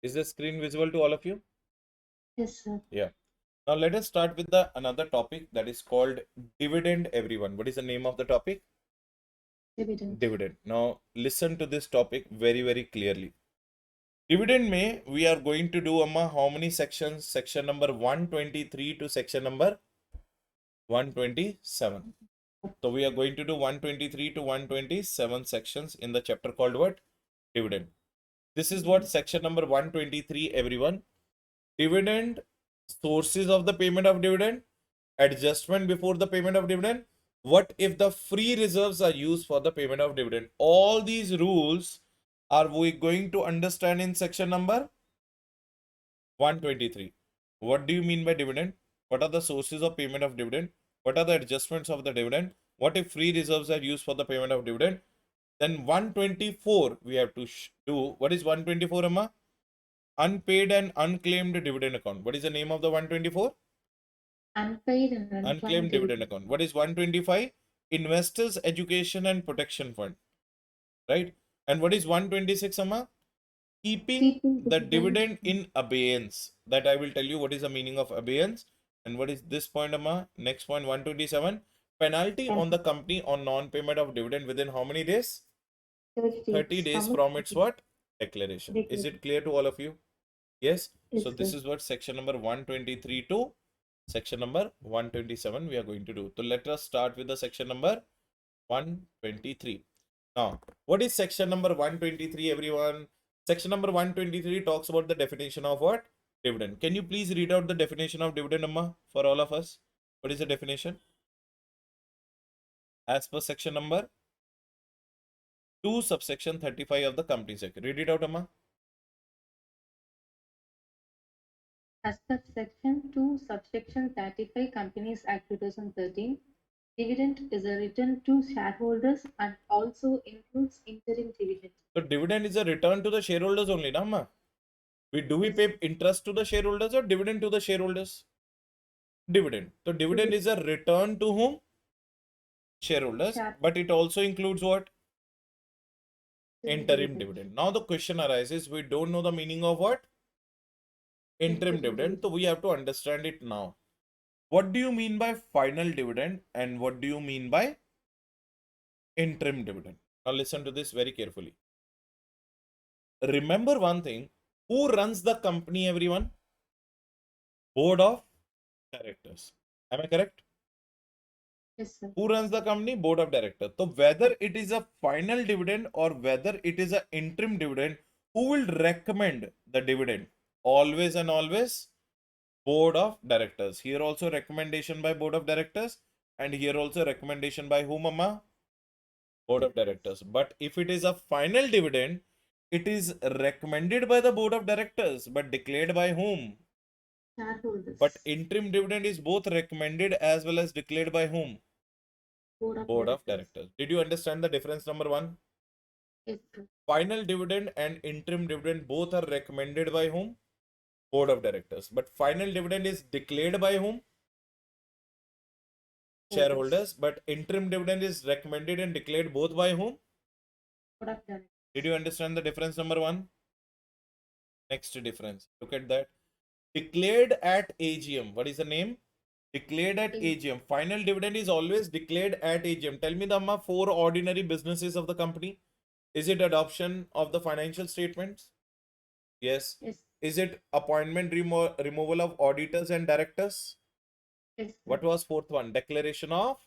Is the screen visible to all of you? Yes, sir. Yeah. Now let us start with the another topic that is called dividend, everyone. What is the name of the topic? Dividend. Dividend. Now listen to this topic very, very clearly. Dividend may we are going to do Amma how many sections? Section number 123 to section number 127. So we are going to do 123 to 127 sections in the chapter called what? Dividend. This is what section number 123, everyone. Dividend, sources of the payment of dividend, adjustment before the payment of dividend. What if the free reserves are used for the payment of dividend? All these rules are we going to understand in section number 123. What do you mean by dividend? What are the sources of payment of dividend? What are the adjustments of the dividend? What if free reserves are used for the payment of dividend? Then 124 we have to do. What is 124, Amma? Unpaid and unclaimed dividend account. What is the name of the 124? Unpaid and unclaimed Unclaimed dividend account. What is 125? Investors Education and Protection Fund. Right? And what is 126, Amma? Keeping the dividend in abeyance. That I will tell you what is the meaning of abeyance. And what is this point, Amma? Next point, 127. Penalty on the company on non-payment of dividend within how many days? 30 days from its what? Declaration. Is it clear to all of you? Yes. So this is what section number 123 to section number 127 we are going to do. So let us start with the section number 123. Now, what is section number 123, everyone? Section number 123 talks about the definition of what? Dividend. Can you please read out the definition of dividend, Amma, for all of us? What is the definition? As per section number 2, subsection 35 of the Companies Act. Read it out, Amma. As per Section 2, Subsection 35 Companies Act 2013, dividend is a return to shareholders and also includes interim dividend. So dividend is a return to the shareholders only, na, Amma? Do we pay interest to the shareholders or dividend to the shareholders? Dividend. So dividend is a return to whom? Shareholders. But it also includes what? Interim dividend. Now the question arises, we don't know the meaning of what? Interim dividend. So we have to understand it now. What do you mean by final dividend and what do you mean by interim dividend? Now listen to this very carefully. Remember one thing, who runs the company, everyone? Board of directors. Am I correct? Yes, sir. Who runs the company? Board of directors. So whether it is a final dividend or whether it is an interim dividend, who will recommend the dividend? Always and always board of directors. Here also recommendation by board of directors and here also recommendation by whom, Amma? Board of directors. But if it is a final dividend, it is recommended by the board of directors but declared by whom? Shareholders. But interim dividend is both recommended as well as declared by whom? Board of directors. Did you understand the difference, number one? Yes, sir. Final dividend and interim dividend both are recommended by whom? Board of directors. But final dividend is declared by whom? Shareholders. But interim dividend is recommended and declared both by whom? Board of directors. Did you understand the difference, number one? Next difference. Look at that. Declared at AGM. What is the name? Declared at AGM. Final dividend is always declared at AGM. Tell me the Amma, 4 ordinary businesses of the company. Is it adoption of the financial statements? Yes. Is it appointment removal of auditors and directors? Yes, What was fourth one? Declaration of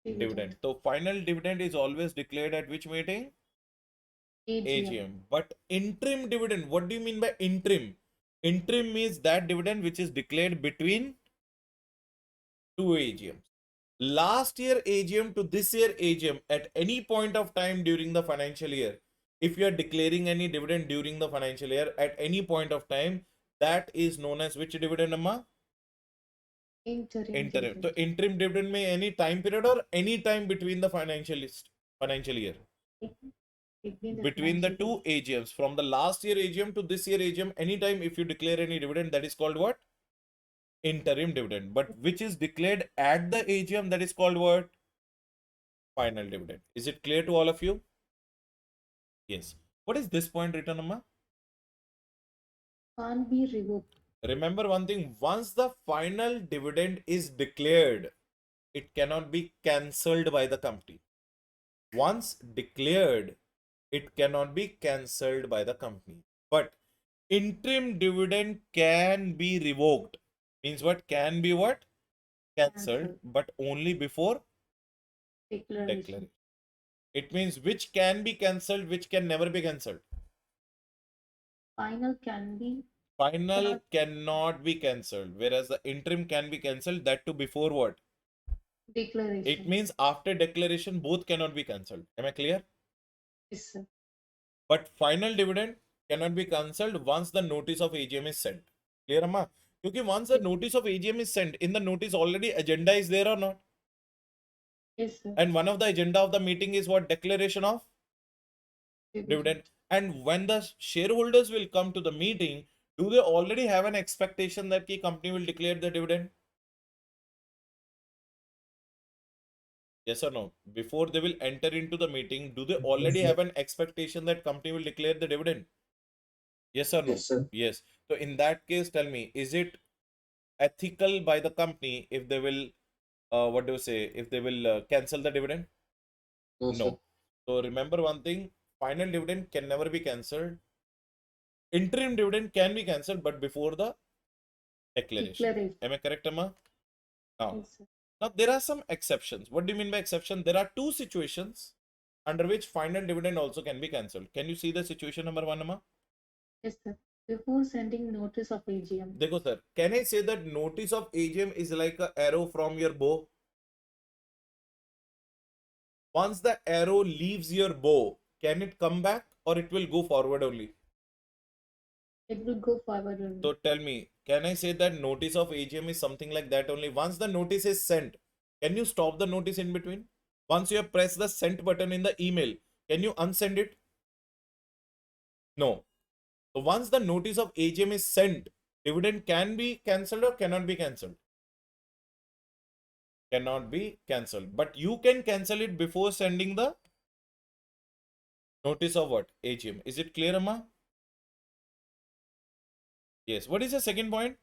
dividend. So final dividend is always declared at which meeting? AGM. But interim dividend, what do you mean by interim? Interim means that dividend which is declared between two AGMs. Last year AGM to this year AGM, at any point of time during the financial year, if you are declaring any dividend during the financial year at any point of time, that is known as which dividend, Amma? Interim. So interim dividend may any time period or any time between the financial year. Between the two AGMs, from the last year AGM to this year AGM, anytime if you declare any dividend, that is called what? Interim dividend. But which is declared at the AGM, that is called what? Final dividend. Is it clear to all of you? Yes. What is this point written, Amma? Can't be revoked. Remember one thing, once the final dividend is declared, it cannot be cancelled by the company. Once declared, it cannot be cancelled by the company. But interim dividend can be revoked. Means what? Can be what? Cancelled, Cancel. but only before Declaration. declaration. It means which can be cancelled, which can never be cancelled. Final can be. Final cannot be cancelled, whereas the interim can be cancelled, that too before what? Declaration. It means after declaration, both cannot be cancelled. Am I clear? Yes, sir. But final dividend cannot be cancelled once the notice of AGM is sent. Clear, Amma? Because once the notice of AGM is sent, in the notice already agenda is there or not? Yes, sir. And one of the agenda of the meeting is what? Declaration of dividend. And when the shareholders will come to the meeting, do they already have an expectation that the company will declare the dividend? Yes or no? Before they will enter into the meeting, do they already have an expectation that company will declare the dividend? Yes or no? Yes, sir. Yes. So in that case, tell me, is it ethical by the company if they will, what do you say, if they will cancel the dividend? No, sir. No. So remember one thing, final dividend can never be cancelled. Interim dividend can be cancelled, but before the declaration. Declaration. Am I correct, Amma? Now, Yes, sir. now there are some exceptions. What do you mean by exception? There are two situations under which final dividend also can be cancelled. Can you see the situation number one, Amma? Yes, sir. Before sending notice of AGM. Dekho sir, can I say that notice of AGM is like a arrow from your bow? Once the arrow leaves your bow, can it come back or it will go forward only? It will go forward only. So tell me, can I say that notice of AGM is something like that only? Once the notice is sent, can you stop the notice in between? Once you have pressed the sent button in the email, can you unsend it? No. So once the notice of AGM is sent, dividend can be cancelled or cannot be cancelled? Cannot be cancelled. But you can cancel it before sending the notice of what? AGM. Is it clear, Amma? Yes. What is the second point?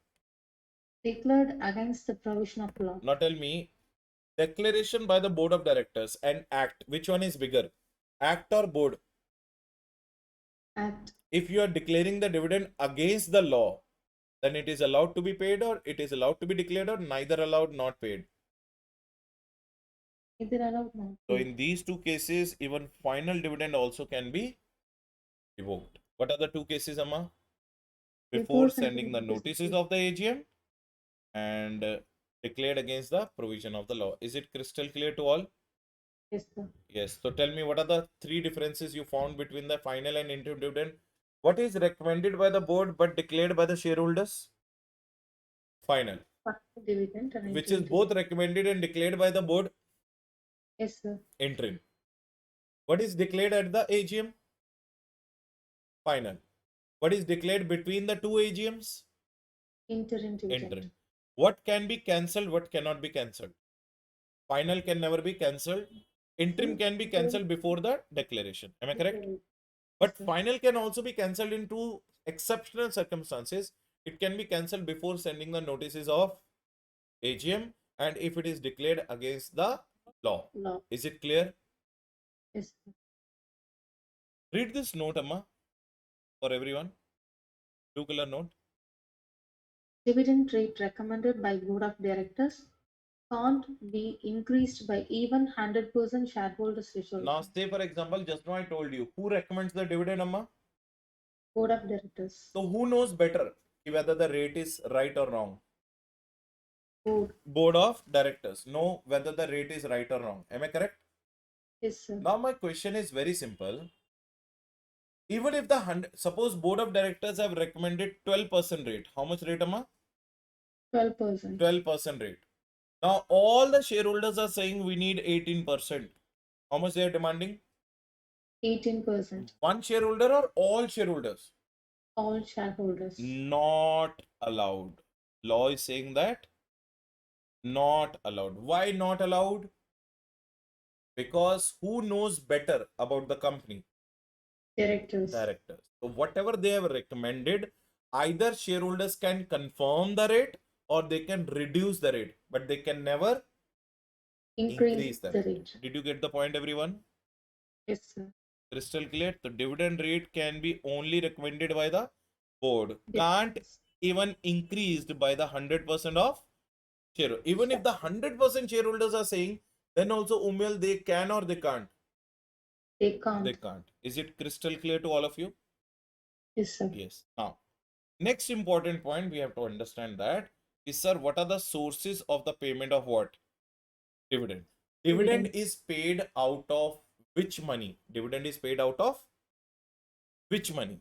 Declared against the provision of law. Now tell me, declaration by the board of directors and act, which one is bigger? Act or board? Act. If you are declaring the dividend against the law, then it is allowed to be paid or it is allowed to be declared or neither allowed, not paid. Either allowed not. So in these two cases, even final dividend also can be revoked. What are the two cases, Amma? Before sending the notices of the AGM and declared against the provision of the law. Is it crystal clear to all? Yes, sir. Yes. So tell me, what are the three differences you found between the final and interim dividend? What is recommended by the board but declared by the shareholders? Final. Dividend and Which is both recommended and declared by the board? Yes, sir. Interim. What is declared at the AGM? Final. What is declared between the two AGMs? Interim dividend. Interim. What can be cancelled, what cannot be cancelled? Final can never be cancelled. Interim can be cancelled before the declaration. Am I correct? But final can also be cancelled in two exceptional circumstances. It can be cancelled before sending the notices of AGM and if it is declared against the law. Is it clear? Yes, sir. Read this note, Amma, for everyone. Blue color note. Dividend rate recommended by board of directors can't be increased by even 100% shareholders resolution. Now, say for example, just now I told you, who recommends the dividend, Amma? Board of directors. So who knows better whether the rate is right or wrong? Board of directors know whether the rate is right or wrong. Am I correct? Yes, sir. Now my question is very simple. Even if suppose board of directors have recommended 12% rate, how much rate, Amma? 12%. 12% rate. Now all the shareholders are saying we need 18%. How much they are demanding? 18%. One shareholder or all shareholders? All shareholders. Not allowed. Law is saying that not allowed. Why not allowed? Because who knows better about the company? Directors. Directors. So whatever they have recommended, Either shareholders can confirm the rate or they can reduce the rate, but they can never increase the the rate. rate. Did you get the point, everyone? Yes, sir. Crystal clear? The dividend rate can be only recommended by the board. Can't Yes. even increased by the 100% of shareholder. Even if the 100% shareholders are saying, then also Umel, they can or they can't. They They can't. can't. Is it crystal clear to all of you? Yes, sir. Yes. Now, next important point we have to understand that is, sir, what are the sources of the payment of what? Dividend. Dividend Dividends. is paid out of which money? Dividend is paid out of which money?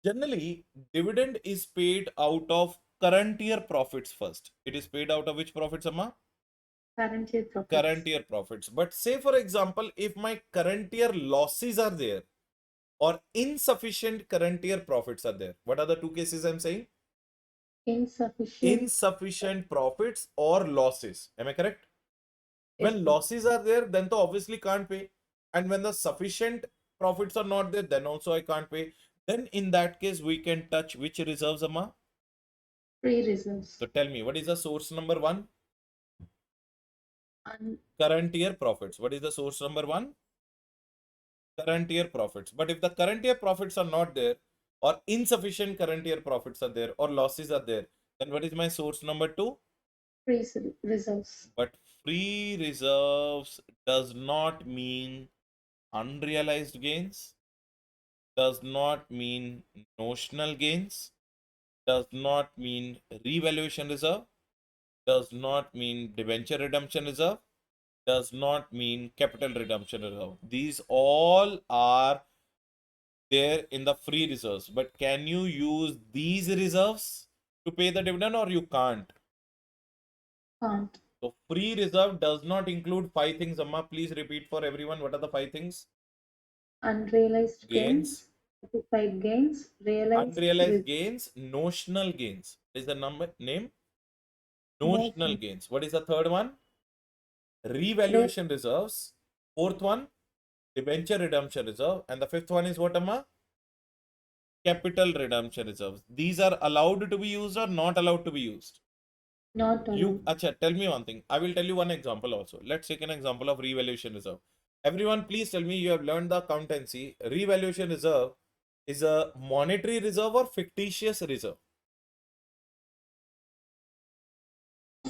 Generally, dividend is paid out of current year profits first. It is paid out of which profits, Amma? Current year profits. Current year profits. But say, for example, if my current year losses are there or insufficient current year profits are there, what are the two cases I'm saying? Insufficient. Insufficient profits or losses. Am I correct? Yes, When sir. losses are there, then to obviously can't pay. And when the sufficient profits are not there, then also I can't pay. Then in that case, we can touch which reserves, Amma? Free reserves. So tell me, what is the source number one? And Current year profits. What is the source number one? Current year profits. But if the current year profits are not there, or insufficient current year profits are there, or losses are there, then what is my source number two? free reserves. But free reserves does not mean unrealized gains, does not mean notional gains, does not mean revaluation reserve, does not mean debenture redemption reserve, does not mean capital redemption reserve. These all are there in the free reserves. But can you use these reserves to pay the dividend or you can't? Can't. So free reserve does not include five things. Amma, please repeat for everyone. What are the five things? Unrealized Gains, gains. Certified gains. Realized unrealized gains, notional gains. What is the number name? Notional notion. gains. What is the third one? Re- Revaluation reserves. Fourth one, debenture redemption reserve. And the fifth one is what, Amma? Capital redemption reserves. These are allowed to be used or not allowed to be used? Not You, allowed. acha, tell me one thing. I will tell you one example also. Let's take an example of revaluation reserve. Everyone, please tell me, you have learned the accountancy. Revaluation reserve is a monetary reserve or fictitious reserve?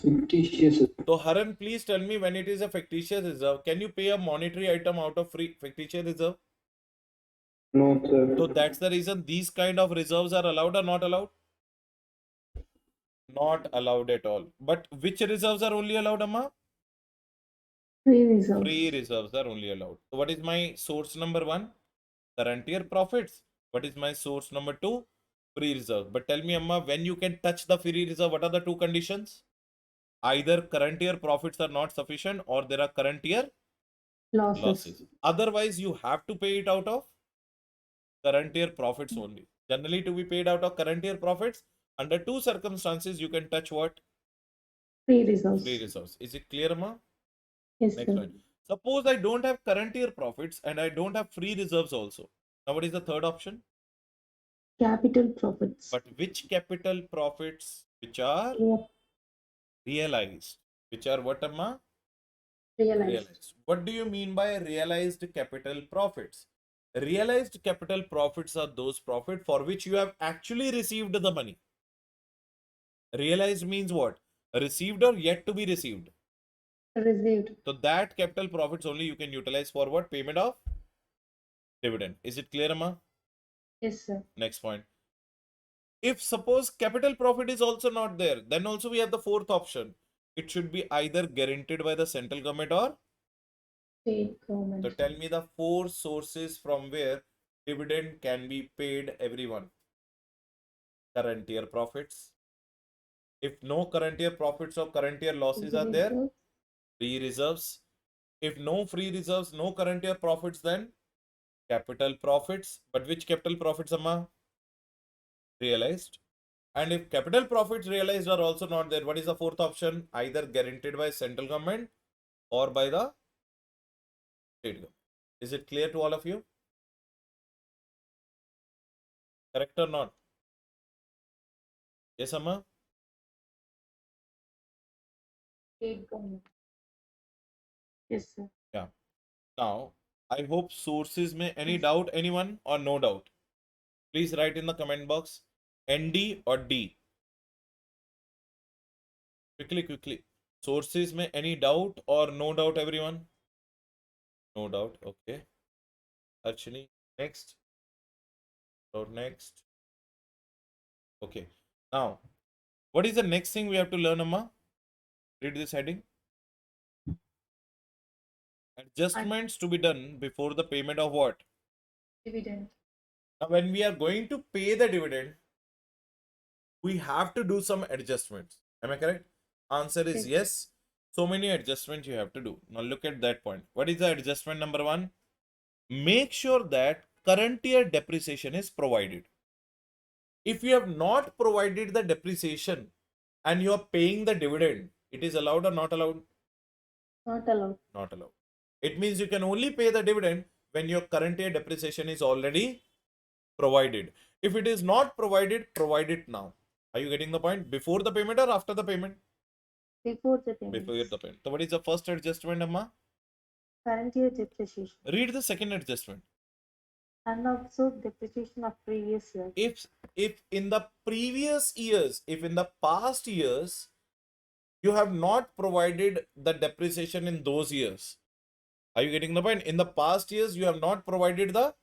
Fictitious. So, Haran, please tell me, when it is a fictitious reserve, can you pay a monetary item out of free fictitious reserve? No, So, sir. that's the reason these kind of reserves are allowed or not allowed? Not allowed at all. But which reserves are only allowed, Amma? Free Free reserves. reserves are only allowed. So, what is my source number one? Current year profits. What is my source number two? Free reserve. But tell me, Amma, when you can touch the free reserve, what are the two conditions? Either current year profits are not sufficient or there are current year Losses. losses. Otherwise, you have to pay it out of current year profits only. Generally, to be paid out of current year profits, under two circumstances, you can touch what? Free Free reserves. reserves. Is it clear, Amma? Yes, Next sir. one. Suppose I don't have current year profits and I don't have free reserves also. Now, what is the third option? Capital profits. But which capital profits which are Re- realized? Which are what, Amma? Realized. Realized. What do you mean by realized capital profits? Realized capital profits are those profit for which you have actually received the money. Realized means what? Received or yet to be received. Received. So that capital profits only you can utilize for what? Payment of dividend. Is it clear, Amma? Yes, sir. Next point. If suppose capital profit is also not there, then also we have the fourth option. It should be either guaranteed by the central government or. State So government. tell me the four sources from where dividend can be paid everyone. Current year profits. If no current year profits or current year losses Free are there, reserves. free reserves. If no free reserves, no current year profits, then capital profits. But which capital profits, Amma? Realized. And if capital profits realized are also not there, what is the fourth option? Either guaranteed by central government or by the state government. Is it clear to all of you? Correct or not? Yes, Amma? State government. Yes, sir. Yeah. Now, I hope sources may any doubt anyone or no doubt. Please write in the comment box ND or D. Quickly, quickly. Sources may any doubt or no doubt, everyone? No doubt. Okay. Archini, next. Or next. Okay. Now, what is the next thing we have to learn, Amma? Read this heading. Adjustments to be done before the payment of what? Dividend. Now, when we are going to pay the dividend, we have to do some adjustments. Am I correct? Answer is Yes. yes. So many adjustments you have to do. Now look at that point. What is the adjustment number one? Make sure that current year depreciation is provided. If you have not provided the depreciation and you are paying the dividend, it is allowed or not allowed? Not allowed. Not allowed. It means you can only pay the dividend when your current year depreciation is already provided. If it is not provided, provide it now. Are you getting the point? Before the payment or after the payment? Before the payment. Before the payment. So what is the first adjustment, Amma? Current year depreciation. Read the second adjustment. Unabsorbed depreciation of previous year. If in the previous years, if in the past years, you have not provided the depreciation in those years. Are you getting the point? In the past years, you have not provided the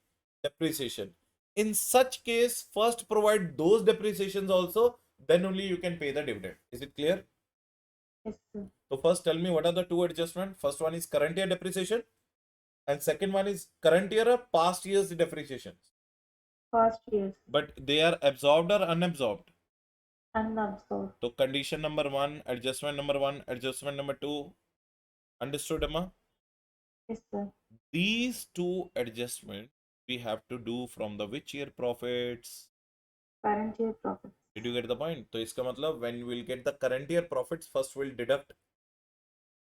depreciation. In such case, first provide those depreciations also, then only you can pay the dividend. Is it clear? Yes, sir. So first tell me what are the two adjustments. First one is current year depreciation and second one is current year or past year's depreciation. Past years. But they are absorbed or unabsorbed. Unabsorbed. So condition number one, adjustment number two. Understood, Amma? Yes, sir. These two adjustments we have to do from the which year profits? Current year profits. Did you get the point? So iska matlab when we'll get the current year profits, first we'll deduct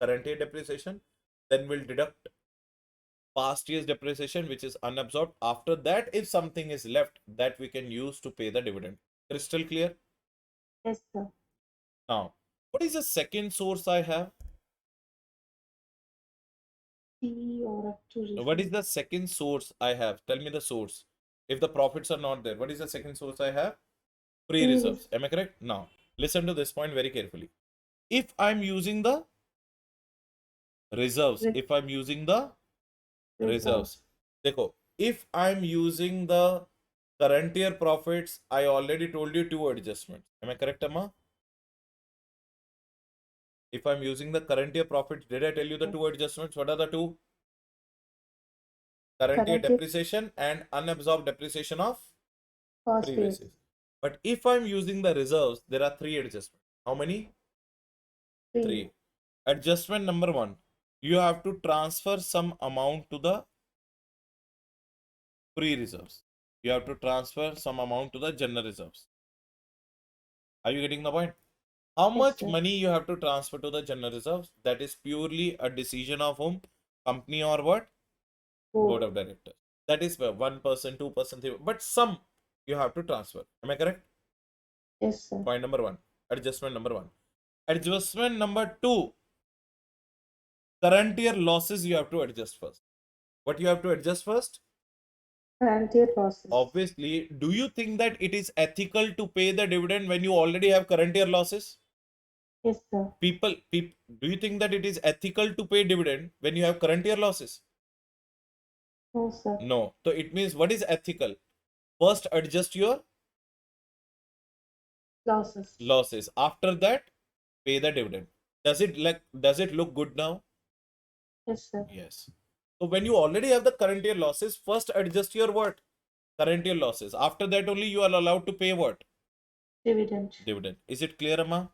current year depreciation, then we'll deduct past year's depreciation which is unabsorbed. After that, if something is left, that we can use to pay the dividend. Crystal clear? Yes, sir. Now, what is the second source I have? T or up to What is receipt. the second source I have? Tell me the source. If the profits are not there, what is the second source I have? Free reserves. Am I correct? Now, listen to this point very carefully. If I'm using the reserves, if I'm using the reserves, देखो, if I'm using the current year profits, I already told you two adjustments. Am I correct, Amma? If I'm using the current year profits, did I tell you the two adjustments? What are the two? Current year depreciation and unabsorbed depreciation of previous years. But if I'm using the reserves, there are three adjustments. How many? Three. Adjustment number one, you have to transfer some amount to the free reserves. You have to transfer some amount to the general reserves. Are you getting the point? How much money you have to transfer to the general reserves? That is purely a decision of whom? Company or what? Board of directors. That is 1%, 2%, 3%, but some you have to transfer. Am I correct? Yes, sir. Point number one. Adjustment number one. Adjustment number two. Current year losses you have to adjust first. What you have to adjust first? Current year losses. Obviously, do you think that it is ethical to pay the dividend when you already have current year losses? Yes, sir. People, do you think that it is ethical to pay dividend when you have current year losses? No, sir. No. So it means what is ethical? First adjust your losses. After that, pay the dividend. Does it look good now? Yes, sir. Yes. So when you already have the current year losses, first adjust your what? Current year losses. After that only you are allowed to pay what? Dividend. Dividend. Is it clear, Amma?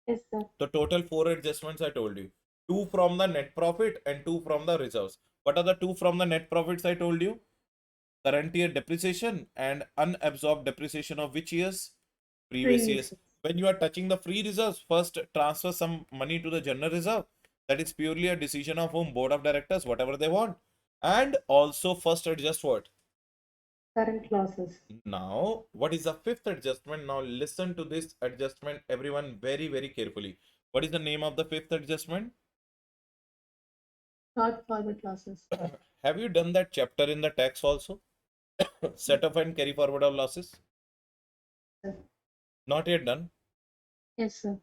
Yes, sir. The total four adjustments I told you. Two from the net profit and two from the reserves. What are the two from the net profits I told you? Current year depreciation and unabsorbed depreciation of which years? Previous years. When you are touching the free reserves, first transfer some money to the general reserve. That is purely a decision of whom? Board of directors, whatever they want. And also first adjust what? Current losses. Now, what is the fifth adjustment? Now, listen to this adjustment, everyone, very, very carefully. What is the name of the fifth adjustment? Brought forward losses. Have you done that chapter in the tax also? Set off and carry forward of losses? Sir. Not yet done. Yes, sir.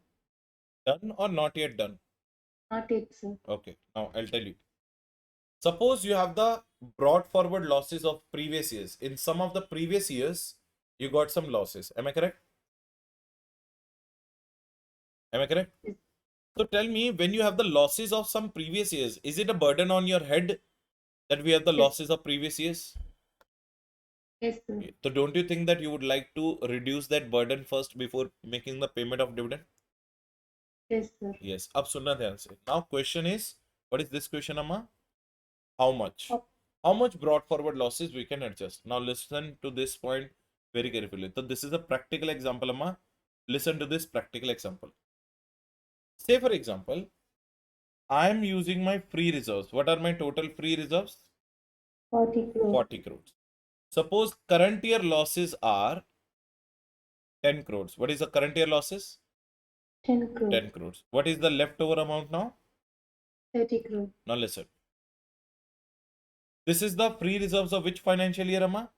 Done or not yet done? Not yet, sir. Okay, now I'll tell you. Suppose you have the brought forward losses of previous years. In some of the previous years, you got some losses. Am I correct? Am I correct? Yes. So tell me, when you have the losses of some previous years, is it a burden on your head that we have the Yes. losses of previous years? Yes, sir. So don't you think that you would like to reduce that burden first before making the payment of dividend? Yes, sir. Yes. अब सुनना ध्यान से. Now question is, what is this question, Amma? How much? Oh. How much brought forward losses we can adjust? Now listen to this point very carefully. So this is a practical example, Amma. Listen to this practical example. Say for example, I am using my free reserves. What are my total free reserves? 40 crore. 40 crores. Suppose current year losses are 10 crores. What is the current year losses? 10 crore. 10 crores. What is the leftover amount now? 30 crore. Now listen. This is the free reserves of which financial year, Amma?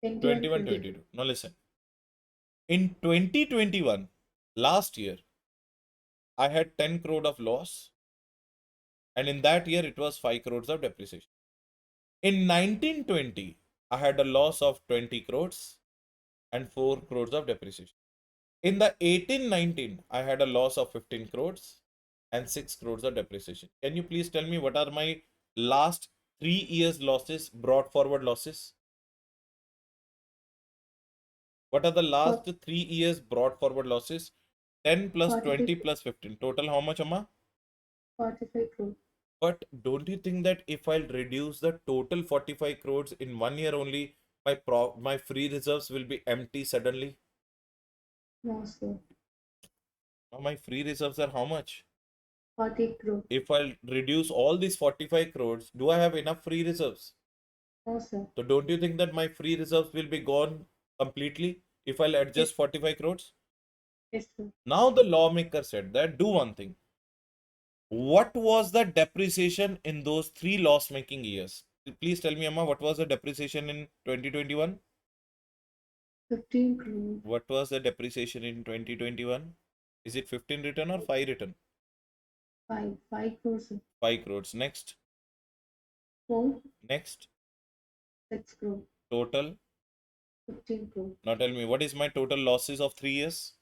21, 22. Now listen. In 2021, last year, I had 10 crore of loss, and in that year it was 5 crores of depreciation. In 1920, I had a loss of 20 crores and 4 crores of depreciation. In the 1819, I had a loss of 15 crores and 6 crores of depreciation. Can you please tell me what are my last 3 years losses, brought forward losses? What are the last 3 years brought forward losses? 10 plus 20 plus 15. Total how much, Amma? 45 crore. But don't you think that if I'll reduce the total 45 crores in 1 year only, my free reserves will be empty suddenly? No, sir. Now my free reserves are how much? 40 crore. If I'll reduce all these 45 crores, do I have enough free reserves? No, sir. So don't you think that my free reserves will be gone completely if I'll adjust 45 crores? Yes, sir. Now the lawmaker said that do one thing. What was the depreciation in those 3 loss-making years? Please tell me, Amma, what was the depreciation in 2021? 15 crore. What was the depreciation in 2021? Is it 15 written or 5 written? 5 crore, sir. 5 crores. Next. 4. Next. 6 crore. Total. 15 crore. Now tell me, what is my total losses of 3 years?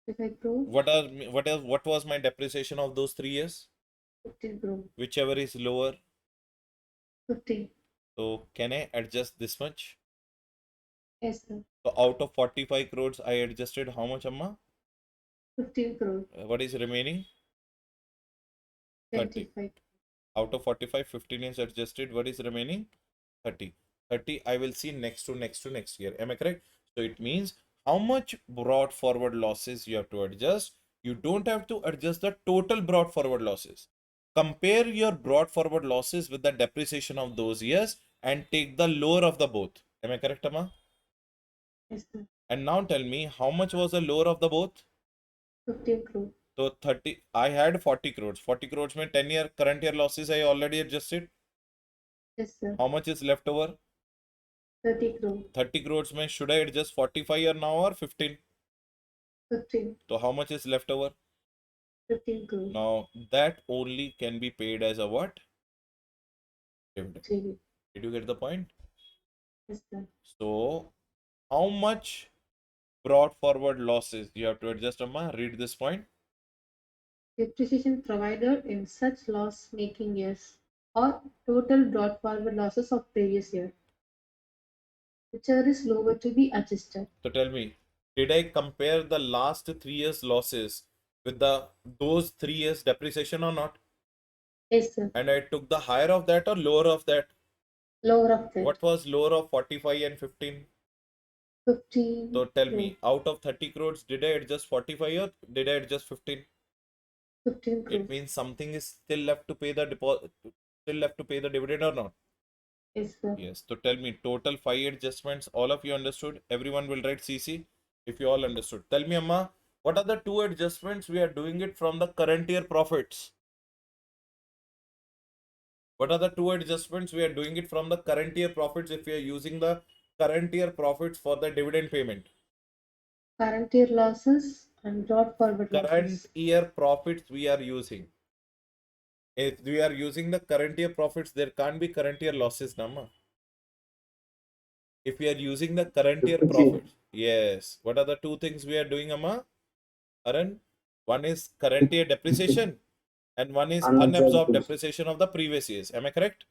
55 crore. What was my depreciation of those 3 years? 15 crore. Whichever is lower. 15. So can I adjust this much? Yes, sir. So out of 45 crores, I adjusted how much, Amma? 15 crore. What is remaining? 30. 25. Out of 45, 15 is adjusted. What is remaining? 30. 30 I will see next year. Am I correct? So it means how much brought forward losses you have to adjust. You don't have to adjust the total brought forward losses. Compare your brought forward losses with the depreciation of those years and take the lower of the both. Am I correct, Amma? Yes, sir. And now tell me, how much was the lower of the both? 15 crore. So 30, I had 40 crores. 40 crores mein 10 year current year losses I already adjusted. Yes, sir. How much is left over? 30 crore. 30 crores mein should I adjust 45 or now or 15? 15. So how much is left over? 15 crore. Now that only can be paid as a what? Dividend. JV. Did you get the point? Yes, sir. So how much brought forward losses you have to adjust, Amma? Read this point. Depreciation provided in such loss-making years or total brought forward losses of previous year. Whichever is lower to be adjusted. So tell me, did I compare the last 3 years losses with those 3 years depreciation or not? Yes, sir. And I took the higher of that or lower of that? Lower of that. What was lower of 45 and 15? 15. So tell me, out of 30 crores, did I adjust 45 or did I adjust 15? 15 crore. It means something is still left to pay the deposit, still left to pay the dividend or not? Yes, sir. Yes. So tell me, total 5 adjustments. All of you understood? Everyone will write CC if you all understood. Tell me, Amma, what are the 2 adjustments? We are doing it from the current year profits. What are the 2 adjustments? We are doing it from the current year profits if we are using the current year profits for the dividend payment. Current year losses and brought forward Current losses. year profits we are using. If we are using the current year profits, there can't be current year losses, Namma. If we are using the current year Depreciation. profits, yes. What are the 2 things we are doing, Amma? Aran? One is current year depreciation and one is Unabsorbed unabsorbed position. depreciation of the previous years. Am I correct?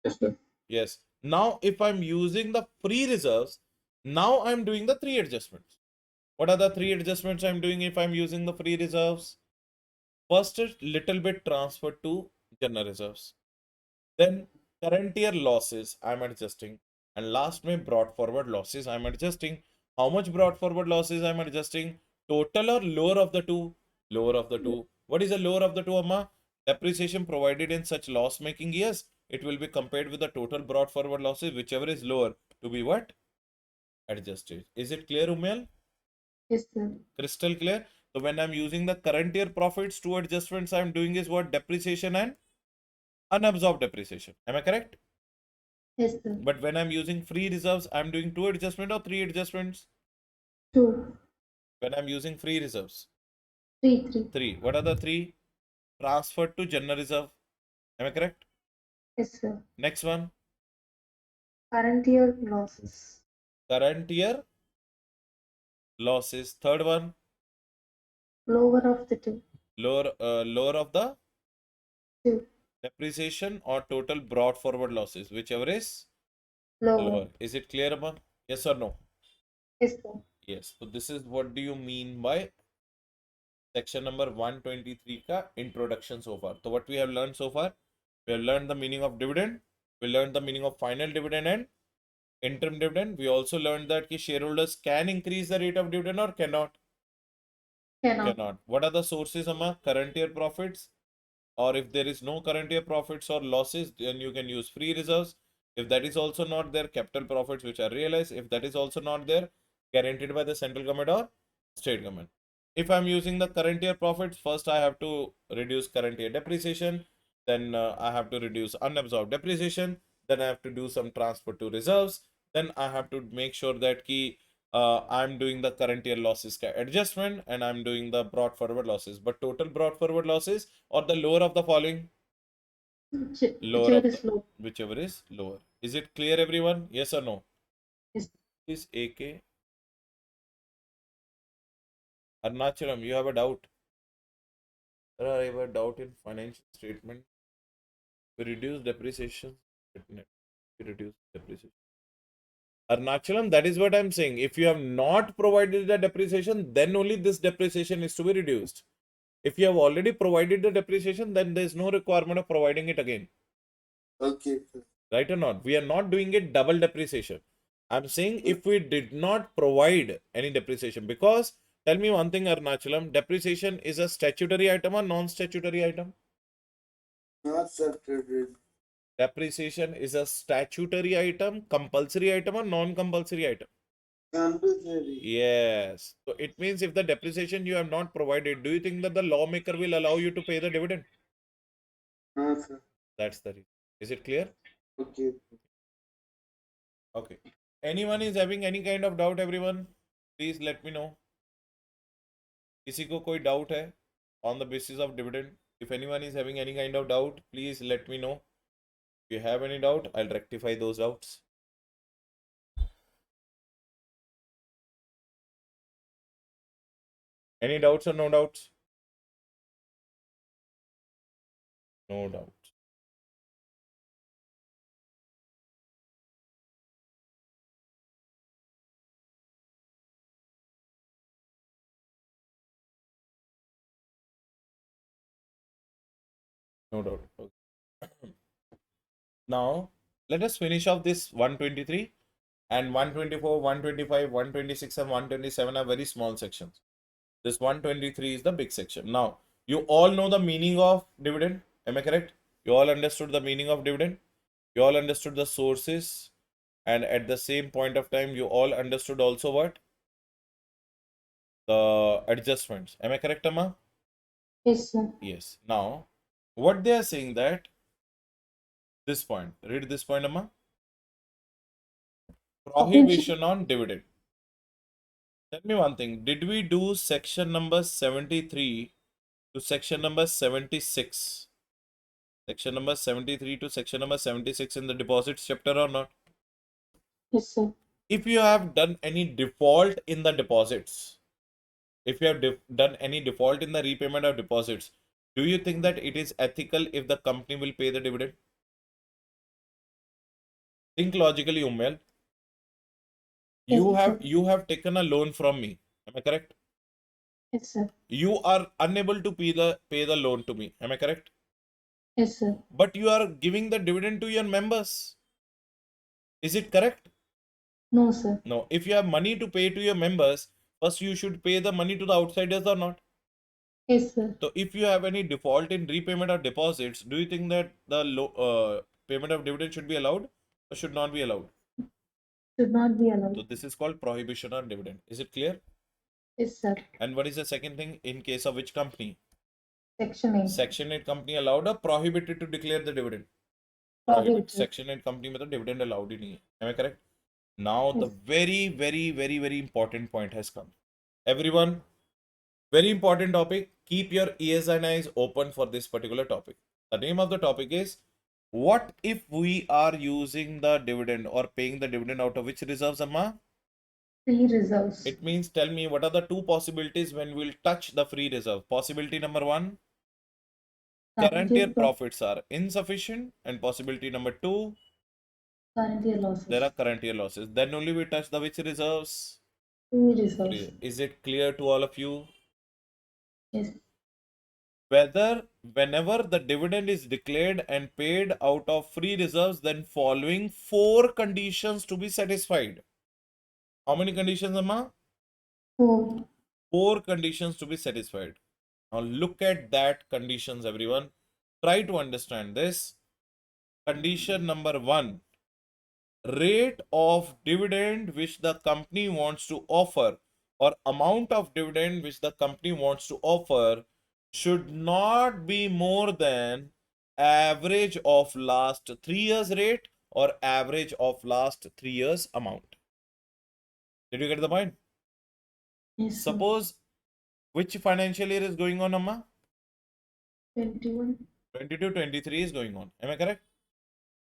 Yes, sir. Yes. Now, if I'm using the free reserves, now I'm doing the 3 adjustments. What are the 3 adjustments I'm doing if I'm using the free reserves? First is little bit transfer to general reserves. Then current year losses I'm adjusting. And last May brought forward losses I'm adjusting. How much brought forward losses I'm adjusting? Total or lower of the two? Lower of the two. What is the lower of the two, Amma? Depreciation provided in such loss making years. It will be compared with the total brought forward losses, whichever is lower to be what? Adjusted. Is it clear, Umel? Yes, sir. Crystal clear? So when I'm using the current year profits, 2 adjustments I'm doing is what? Depreciation and unabsorbed depreciation. Am I correct? Yes, sir. But when I'm using free reserves, I'm doing 2 adjustments or 3 adjustments. 2, When I'm using free reserves, 3, 3. three. What are the three? Transferred to general reserve. Am I correct? Yes, sir. Next one, Current year losses. current year losses. Third one, Lower of the 2. lower of the 2. depreciation or total brought forward losses, whichever is Lower. lower. Is it clear, Amma? Yes or no? Yes, sir. Yes. So this is what do you mean by section number 123 ka introduction so far. So what we have learned so far, we have learned the meaning of dividend, we learned the meaning of final dividend and interim dividend. We also learned that ki shareholders can increase the rate of dividend or cannot. Cannot. Cannot. What are the sources, Amma? Current year profits, or if there is no current year profits or losses, then you can use free reserves. If that is also not there, capital profits which are realized. If that is also not there, guaranteed by the central government or state government. If I'm using the current year profits, first I have to reduce current year depreciation, then I have to reduce unabsorbed depreciation, then I have to do some transfer to reserves, then I have to make sure that I'm doing the current year losses adjustment and I'm doing the brought forward losses. But total brought forward losses or the lower of the following? Lower Whichever of the is low. whichever is lower. Is it clear, everyone? Yes or no? Yes. Is AK Arnachalam, you have a doubt? Sir, I have a doubt in financial statement. We reduce depreciation. We reduce depreciation. Arnachalam, that is what I'm saying. If you have not provided the depreciation, then only this depreciation is to be reduced. If you have already provided the depreciation, then there is no requirement of providing it again. Okay. Right or not? We are not doing it double depreciation. I'm saying if we did not provide any depreciation, because tell me one thing, Arnachalam, depreciation is a statutory item or non-statutory item? Not statutory. Depreciation is a statutory item, compulsory item or non-compulsory item? Compulsory. Yes. So it means if the depreciation you have not provided, do you think that the lawmaker will allow you to pay the dividend? No, sir. That's the reason. Is it clear? Okay. Okay. Anyone is having any kind of doubt, everyone? Please let me know. किसी को कोई doubt है on the basis of dividend? If anyone is having any kind of doubt, please let me know. If you have any doubt, I'll rectify those doubts. Any doubts or no doubts? No doubt. No doubt. Okay. Now, let us finish off this 123 and 124, 125, 126 and 127 are very small sections. This 123 is the big section. Now, you all know the meaning of dividend. Am I correct? You all understood the meaning of dividend? You all understood the sources, and at the same point of time, you all understood also what? The adjustments. Am I correct, Amma? Yes, sir. Yes. Now, what they are saying that this point, read this point, Amma. Prohibition. Prohibition on dividend. Tell me one thing. Did we do section number 73 to section number 76? Section number 73 to section number 76 in the deposits chapter or not? Yes, sir. If you have done any default in the deposits, if you have done any default in the repayment of deposits, do you think that it is ethical if the company will pay the dividend? Think logically, Ummel. Yes, sir. You have taken a loan from me. Am I correct? Yes, sir. You are unable to pay the loan to me. Am I correct? Yes, sir. But you are giving the dividend to your members. Is it correct? No, sir. No. If you have money to pay to your members, first you should pay the money to the outsiders or not. Yes, sir. So if you have any default in repayment of deposits, do you think that the payment of dividend should be allowed or should not be allowed? Should not be So allowed. this is called prohibition on dividend. Is it clear? Yes, sir. And what is the second thing? In case of which company? Section 8. Section 8 company allowed or prohibited to declare the dividend? Prohibited. Section 8 company में तो dividend allowed ही नहीं है. Am I correct? Now the Yes. very important point has come. Everyone, very important topic. Keep your ears and eyes open for this particular topic. The name of the topic is, what if we are using the dividend or paying the dividend out of which reserves, Amma? Free reserves. It means, tell me what are the two possibilities when we'll touch the free reserve. Possibility number one, current year profits are insufficient, and possibility number two, Current year losses. there are current year losses. Then only we touch the which reserves? Free reserves. Is it clear to all of you? Yes. Whether whenever the dividend is declared and paid out of free reserves, then following four conditions to be satisfied. How many conditions, Amma? 4. Four conditions to be satisfied. Now look at that conditions, everyone. Try to understand this. Condition number one, rate of dividend which the company wants to offer or amount of dividend which the company wants to offer should not be more than average of last 3 years rate or average of last 3 years amount. Did you get the point? Yes, sir. Suppose which financial year is going on, Amma? 21. 22-23 is going on. Am I correct?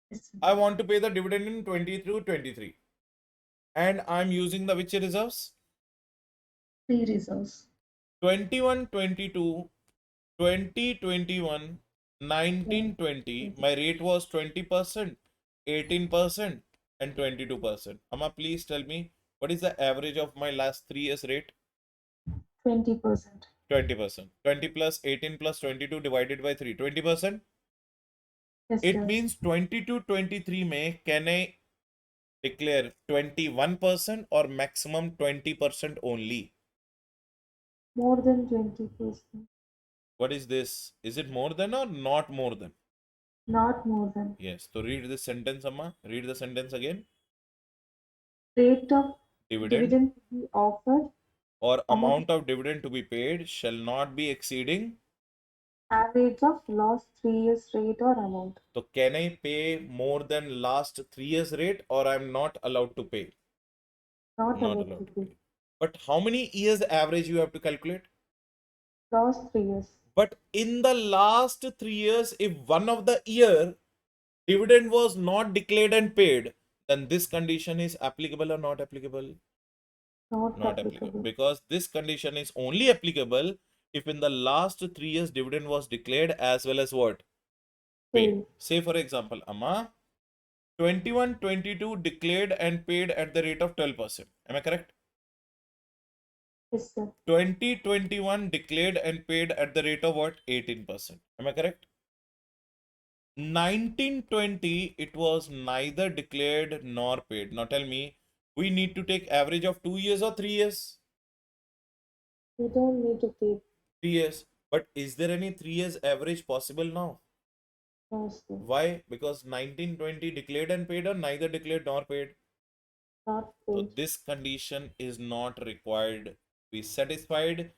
Yes, sir. I want to pay the dividend in 22-23 and I'm using the which reserves? Free reserves. 21-22, 20-21, 19-20, my rate was 20%, 18%, and 22%. Amma, please tell me what is the average of my last 3 years rate? 20%. 20%. 20 plus 18 plus 22 divided by 3. 20%. Yes, It sir. means 22-23 may can I declare 21% or maximum 20% only? More than 20%. What is this? Is it more than or not more than? Not more than. Yes. So read this sentence, Amma. Read the sentence again. Rate of Dividend dividend to be offered. or amount of dividend to be paid shall not be exceeding. Average of last 3 years rate or amount. So can I pay more than last 3 years rate or I'm not allowed to pay? Not Not allowed allowed to to be. pay. But how many years average you have to calculate? Last 3 years. But in the last 3 years, if one of the year dividend was not declared and paid, then this condition is applicable or not applicable? Not Not applicable. applicable. Because this condition is only applicable if in the last 3 years dividend was declared as well as what? Paid. Paid. Say for example, Amma, 21-22 declared and paid at the rate of 12%. Am I correct? Yes, sir. 2021 declared and paid at the rate of what? 18%. Am I correct? 1920 it was neither declared nor paid. Now tell me, we need to take average of 2 years or 3 years? You don't need to pay. 3 years. But is there any 3 years average possible now? No, sir. Why? Because 1920 declared and paid, or neither declared nor paid. Not So paid. this condition is not required to be satisfied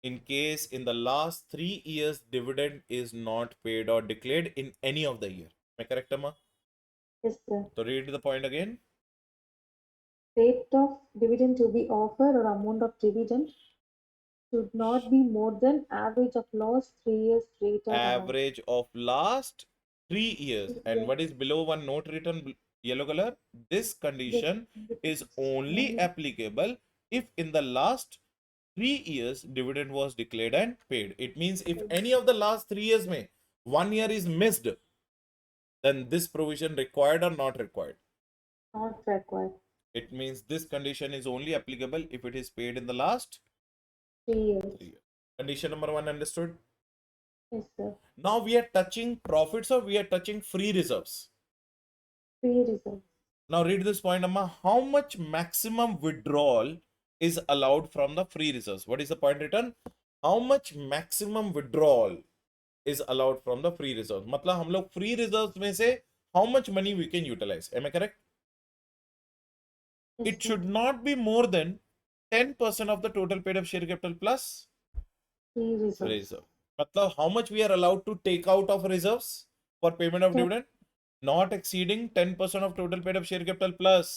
in case in the last 3 years dividend is not paid or declared in any of the year. Am I correct, Amma? Yes, sir. So read the point again. Rate of dividend to be offered or amount of dividend should not be more than average of last 3 years rate or amount. Average of last 3 years. And Yes, what is below one note written yellow color? This this condition is conditions only only applicable if in the last 3 years dividend was declared and paid. It means if any of the last 3 years may 1 year is missed, then this provision required or not required. not required. It means this condition is only applicable if it is paid in the last 3 years. 3 years. Condition number one understood. Yes, sir. Now we are touching profits, or we are touching free reserves. Free reserves. Now read this point, Amma. How much maximum withdrawal is allowed from the free reserves? What is the point written? How much maximum withdrawal is allowed from the free reserves? मतलब हम लोग free reserves में से how much money we can utilize? Am I correct? Yes, It sir. should not be more than 10% of the total paid up share capital plus Free reserves. reserve. मतलब how much we are allowed to take out of reserves for payment of 10 dividend? Not exceeding 10% of total paid up share capital plus.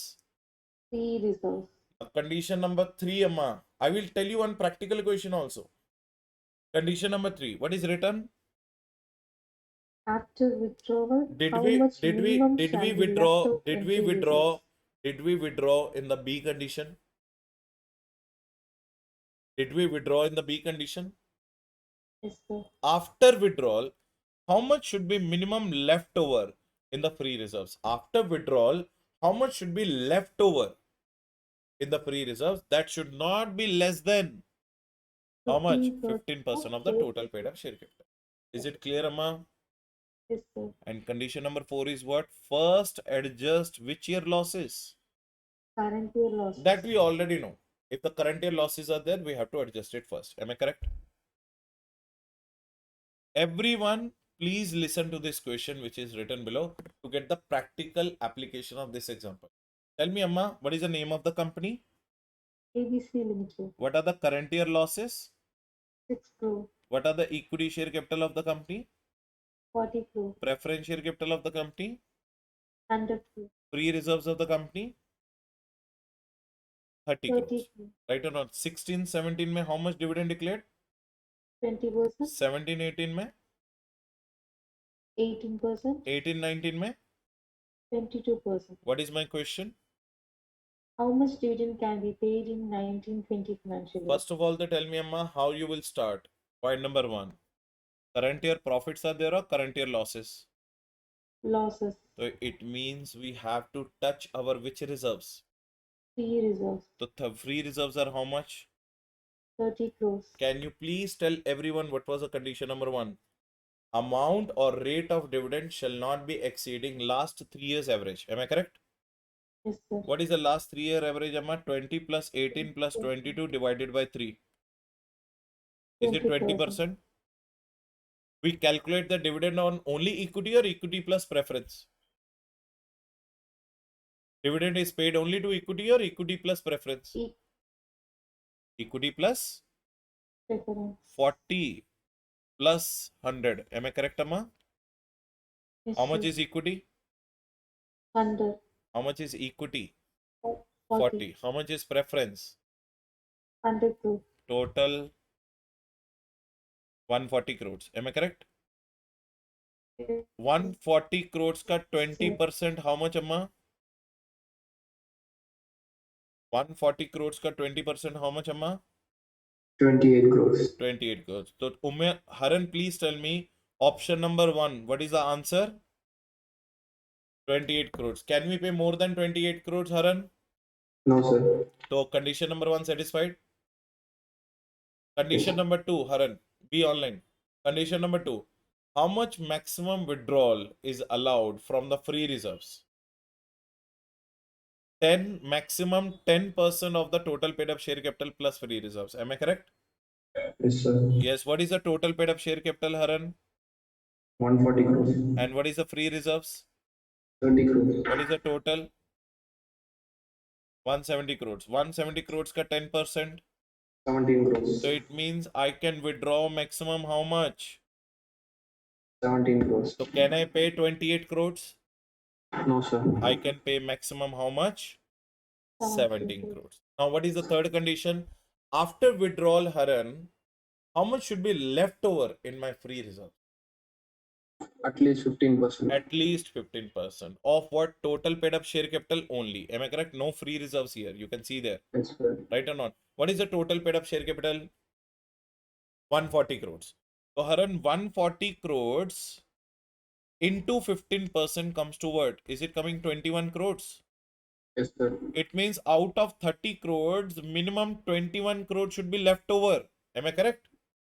free reserves. Condition number 3, Amma. I will tell you one practical question also. Condition number 3. What is written? After withdrawal, Did how we much did we minimum did we shall be left withdraw? out Did in we free withdraw? reserves? Did we withdraw in the B condition? Did we withdraw in the B condition? Yes, sir. After withdrawal, how much should be minimum left over in the free reserves? After withdrawal, how much should be left over in the free reserves? That should not be less than how much? 15% 15% of of the total. total paid up share capital. Is it clear, Amma? Yes, sir. And condition number 4 is what? First adjust which year losses? Current year losses. That we already know. If the current year losses are there, we have to adjust it first. Am I correct? Everyone, please listen to this question which is written below to get the practical application of this example. Tell me, Amma, what is the name of the company? ABC Limited. What are the current year losses? 6 crore. What are the equity share capital of the company? 40 crore. Preference share capital of the company? 100 crore. Free reserves of the company? 30 crores. 30 crore. Right or not? 16, 17 में how much dividend declared? 20%. 17, 18 में? 18%. 18, 19 में? 22%. What is my question? How much dividend can be paid in 1920 financial year? First of all, tell me, Amma, how you will start. Point number 1. Current year profits are there or current year losses? Losses. So it means we have to touch our which reserves? Free reserves. So free reserves are how much? 30 crores. Can you please tell everyone what was the condition number 1? Amount or rate of dividend shall not be exceeding last 3 years average. Am I correct? Yes, sir. What is the last 3-year average, Amma? 20 plus 18 plus 22 divided by 3. Is it 20%? We calculate the dividend on only equity or equity plus preference? Dividend is paid only to equity or equity plus preference? Equity plus Preference. 40 plus 100. Am I correct, Amma? Yes, How much sir. is equity? 100. How much is equity? 40. 40. How much is preference? 100 crore. Total 140 crores. Am I correct? Yes, 140 crores का 20% how much, Amma? 140 crores का 20% how much, Amma? 28 crores. 28 crores. So, Haran, please tell me option number 1. What is the answer? 28 crores. Can we pay more than 28 crores, Haran? No, sir. So, condition number 1 satisfied? Condition Yes. number 2, Haran, be online. Condition number 2. How much maximum withdrawal is allowed from the free reserves? maximum 10% of the total paid up share capital plus free reserves. Am I correct? Yes, sir. Yes. What is the total paid up share capital, Haran? 140 crores. And what is the free reserves? 30 crores. What is the total? 170 crores. 170 crores ka 10%. 17 crores. So it means I can withdraw maximum how much? 17 crores. So can I pay 28 crores? No, sir. I can pay maximum how much? 17 crores. Now what is the third condition? After withdrawal, Haran, how much should be left over in my free reserve? At least 15%. At least 15% of what? Total paid up share capital only. Am I correct? No free reserves here. You can see there. Yes, sir. Right or not? What is the total paid up share capital? 140 crores. So Haran, 140 crores into 15% comes to what? Is it coming 21 crores? Yes, sir. It means out of 30 crores, minimum 21 crores should be left over. Am I correct?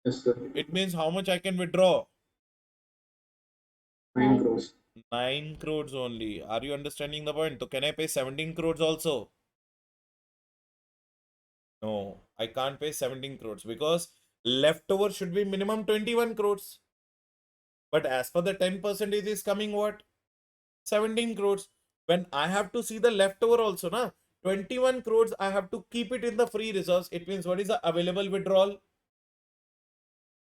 Yes, sir. It means how much I can withdraw? 9 crores. 9 crores only. Are you understanding the point? So can I pay 17 crores also? No, I can't pay 17 crores because leftover should be minimum 21 crores. But as per the 10% it is coming what? 17 crores. When I have to see the leftover also, na? 21 crores, I have to keep it in the free reserves. It means what is the available withdrawal?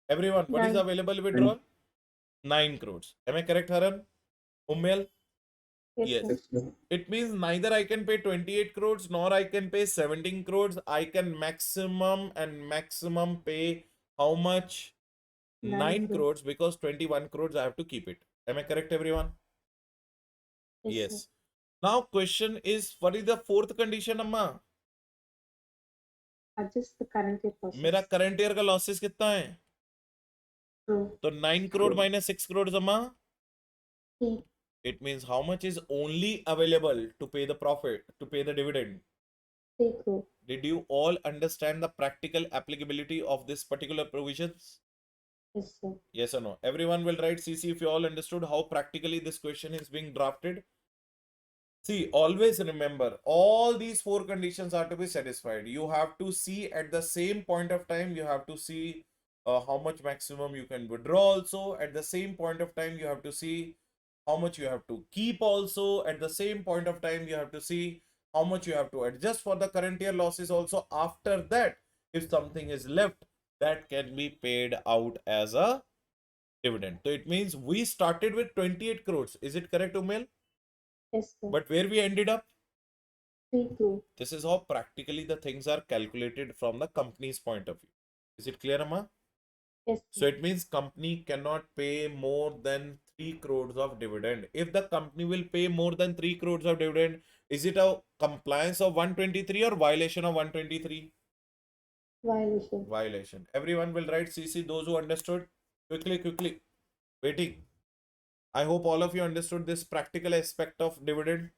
Everyone, what is the available withdrawal? 9 crores. Am I correct, Haran? Ummel? Yes. Yes, sir. It means neither I can pay 28 crores nor I can pay 17 crores. I can maximum pay how much? 9 crores because 21 crores I have to keep it. Am I correct, everyone? Yes. Now question is, what is the fourth condition, Amma? Adjust the current year process. मेरा current year का losses कितना है? True. तो 9 crore minus 6 crores, Amma? 3. It means how much is only available to pay the profit, to pay the dividend? 3 crore. Did you all understand the practical applicability of this particular provisions? Yes, sir. Yes or no? Everyone will write CC if you all understood how practically this question is being drafted. See, always remember, all these four conditions are to be satisfied. You have to see at the same point of time, you have to see how much maximum you can withdraw also. At the same point of time, you have to see how much you have to keep also. At the same point of time, you have to see how much you have to adjust for the current year losses also. After that, if something is left, that can be paid out as a dividend. So it means we started with 28 crores. Is it correct, Umel? Yes, sir. But where we ended up? 3 crore. This is how practically the things are calculated from the company's point of view. Is it clear, Amma? Yes, So sir. it means company cannot pay more than 3 crores of dividend. If the company will pay more than 3 crores of dividend, is it a compliance of 123 or violation of 123? Violation. Violation. Everyone will write CC, those who understood. Quickly. Waiting. I hope all of you understood this practical aspect of dividend.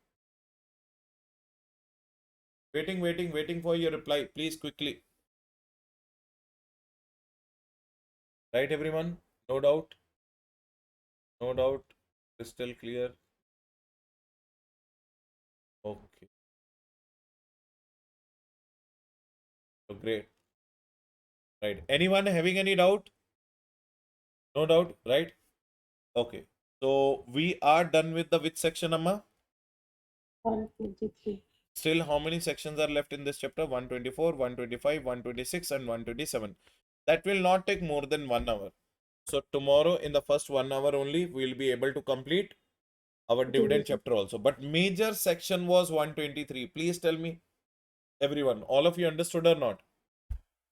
Waiting for your reply. Please quickly. Right, everyone? No doubt? No doubt? Crystal clear? Okay. So great. Right. Anyone having any doubt? No doubt, right? Okay. So we are done with the which section, Amma? 123. Still, how many sections are left in this chapter? 124, 125, 126, and 127. That will not take more than 1 hour. So tomorrow, in the first 1 hour only, we will be able to complete our dividend chapter also. But major section was 123. Please tell me, everyone, all of you understood or not?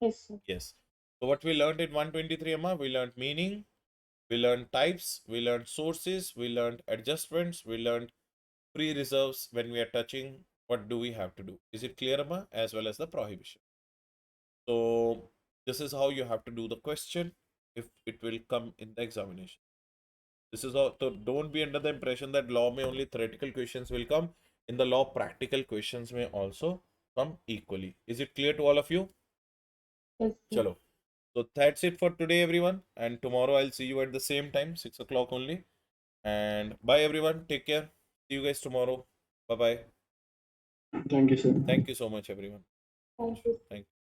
Yes, sir. Yes. So what we learned in 123, Amma? We learned meaning, we learned types, we learned sources, we learned adjustments, we learned free reserves. When we are touching, what do we have to do? Is it clear, Amma? As well as the prohibition. So this is how you have to do the question if it will come in the examination. This is how, so don't be under the impression that law may only theoretical questions will come. In the law, practical questions may also come equally. Is it clear to all of you? Yes, sir. Chalo. So that's it for today, everyone. And tomorrow I'll see you at the same time, 6 o'clock only. And bye, everyone. Take care. See you guys tomorrow. Bye bye. Thank you, sir. Thank you so much, everyone. Thank you. Thank you.